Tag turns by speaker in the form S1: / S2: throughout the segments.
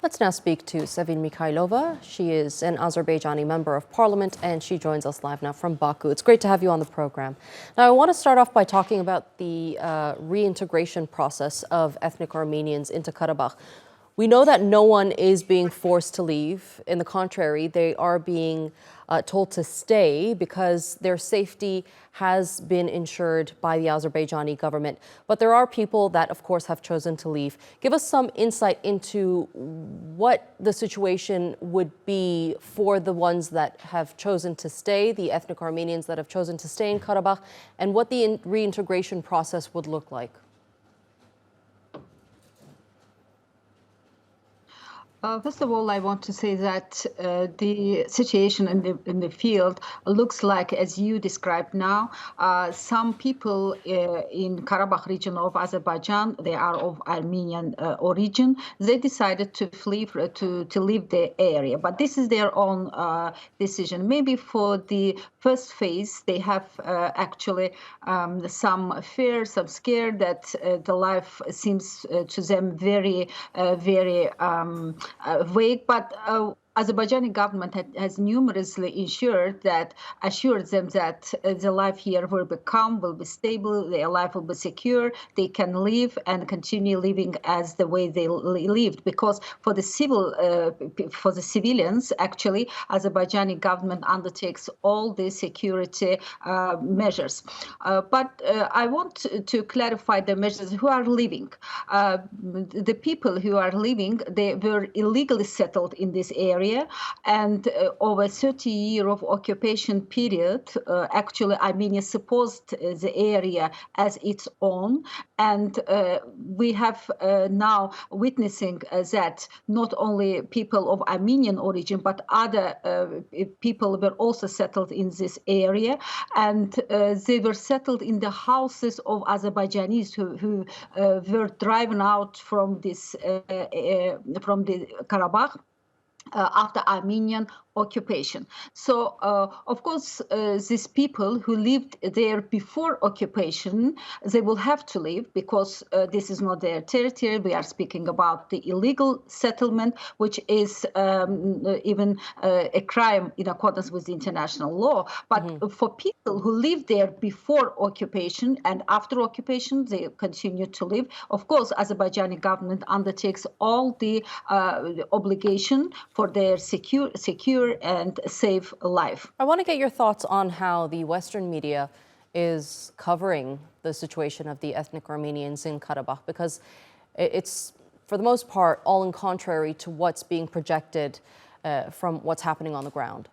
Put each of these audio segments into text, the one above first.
S1: Let's now speak to Sevil Mikayilova. She is an Azerbaijani member of parliament and she joins us live now from Baku. It's great to have you on the program. Now, I want to start off by talking about the reintegration process of ethnic Armenians into Karabakh. We know that no one is being forced to leave. In the contrary, they are being told to stay because their safety has been ensured by the Azerbaijani government. But there are people that, of course, have chosen to leave. Give us some insight into what the situation would be for the ones that have chosen to stay, the ethnic Armenians that have chosen to stay in Karabakh, and what the reintegration process would look like.
S2: First of all, I want to say that the situation in the field looks like, as you described now, some people in Karabakh region of Azerbaijan, they are of Armenian origin, they decided to flee, to leave the area. But this is their own decision. Maybe for the first phase, they have actually some fear, some scare that the life seems to them very vague, but Azerbaijani government has numerously assured them that the life here will be calm, will be stable, their life will be secure, they can live and continue living as the way they lived. Because for the civilians, actually, Azerbaijani government undertakes all the security measures. But I want to clarify the measures who are living. The people who are living, they were illegally settled in this area. And over 30 years of occupation period, actually Armenia supposed the area as its own. And we have now witnessing that not only people of Armenian origin, but other people were also settled in this area. And they were settled in the houses of Azerbaijanis who were driven out from this from the Karabakh after Armenian occupation. So, of course, these people who lived there before occupation, they will have to leave because this is not their territory. We are speaking about the illegal settlement, which is even a crime in accordance with the international law. But for people who lived there before occupation and after occupation, they continue to live. Of course, Azerbaijani government undertakes all the obligation for their secure and safe life.
S1: I want to get your thoughts on how the Western media is covering the situation of the ethnic Armenians in Karabakh, because it's, for the most part, all in contrary to what's being projected from what's happening on the ground.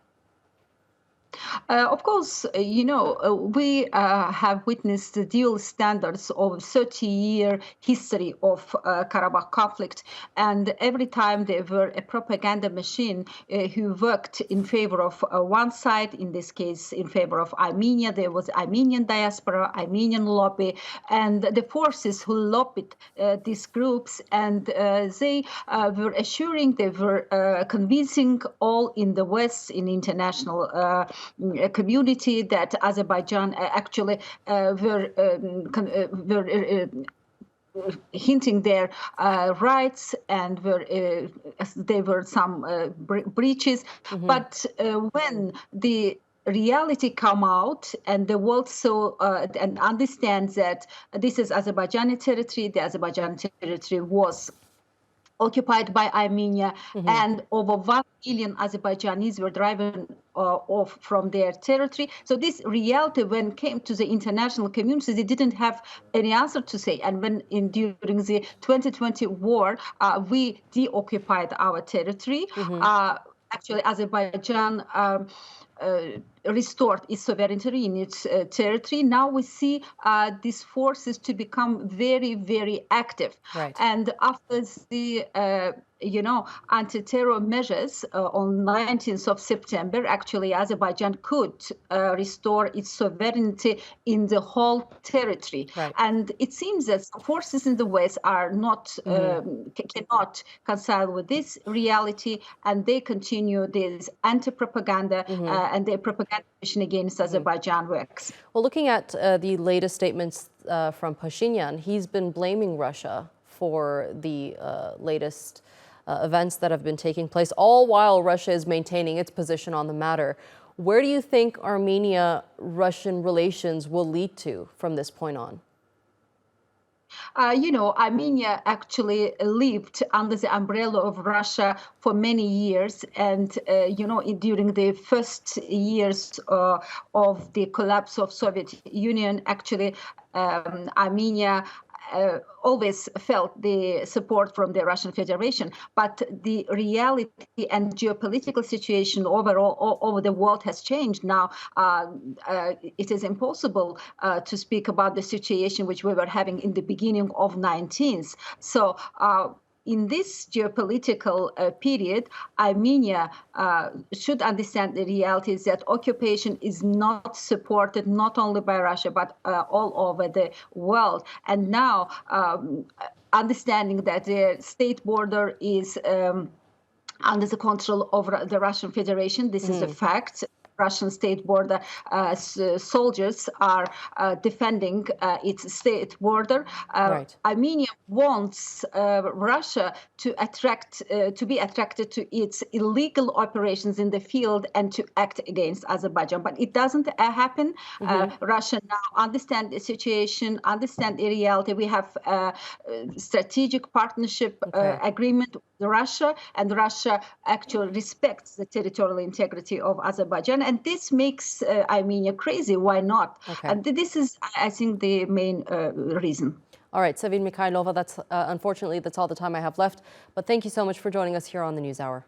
S2: Of course, you know, we have witnessed the dual standards of 30-year history of Karabakh conflict. And every time there were a propaganda machine who worked in favor of one side, in this case, in favor of Armenia, there was Armenian diaspora, Armenian lobby, and the forces who lobbied these groups. And they were assuring, they were convincing all in the West, in international community, that Azerbaijan actually were hinting their rights, and there were some breaches. But when the reality come out and the world saw and understands that this is Azerbaijani territory, the Azerbaijani territory was occupied by Armenia, and over 1 million Azerbaijanis were driven off from their territory. So this reality, when it came to the international community, they didn't have any answer to say. And when during the 2020 war, we deoccupied our territory. Actually, Azerbaijan restored its sovereignty in its territory. Now we see these forces to become very active.
S1: Right.
S2: And after the anti-terror measures on 19th of September, actually Azerbaijan could restore its sovereignty in the whole territory.
S1: Right.
S2: And it seems that forces in the West are not cannot reconcile with this reality, and they continue this anti-propaganda and their propaganda mission against Azerbaijan works.
S1: Well, looking at the latest statements from Pashinyan, he's been blaming Russia for the latest events that have been taking place, all while Russia is maintaining its position on the matter. Where do you think Armenia-Russian relations will lead to from this point on?
S2: Armenia actually lived under the umbrella of Russia for many years. And, during the first years of the collapse of Soviet Union, actually, Armenia always felt the support from the Russian Federation. But the reality and geopolitical situation overall all over the world has changed. Now, it is impossible to speak about the situation which we were having in the beginning of 19th. So in this geopolitical period, Armenia should understand the reality is that occupation is not supported not only by Russia, but all over the world. And now, understanding that the state border is under the control of the Russian Federation, this is a fact. Russian state border soldiers are defending its state border.
S1: Right.
S2: Armenia wants Russia to be attracted to its illegal operations in the field and to act against Azerbaijan. But it doesn't happen. Russia now understand the situation, understand the reality. We have a strategic partnership agreement with Russia, and Russia actually respects the territorial integrity of Azerbaijan. And this makes Armenia crazy. Why not? And this is, I think, the main reason.
S1: All right, Sevil Mikayilova, unfortunately, that's all the time I have left. But thank you so much for joining us here on the NewsHour.